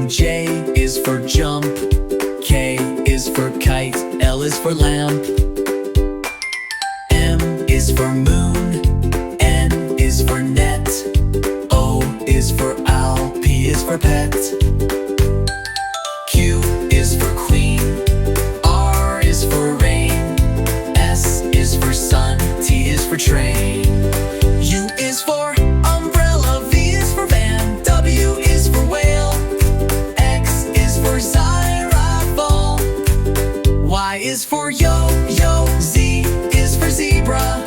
cream. J is for jump. K is for kite. L is for lamp. M is for moon. N is for net. O is for owl. P is for pet. Q is for queen. R is for rain. S is for sun. T is for train. U is for umbrella. V is for van. W is for whale. X is for xylophone. Y is for yo-yo. Z is for zebra.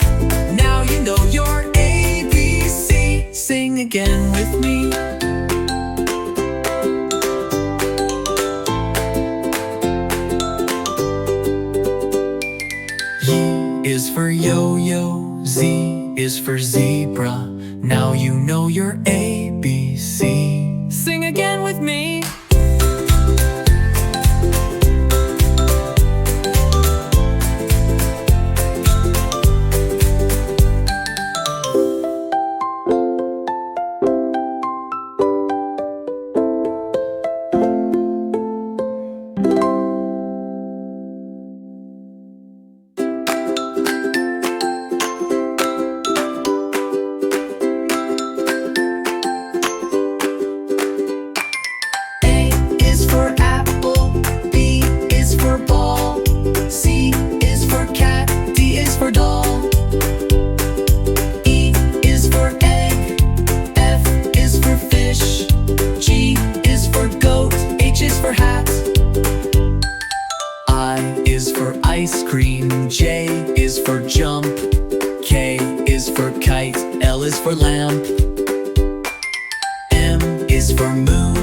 Now you know your ABC. Sing again with me. Y is for yo-yo. Z is for zebra. Now you know your ABC. Sing again with me. Ice cream. J is for jump. K is for kite. L is for lamp. M is for moon.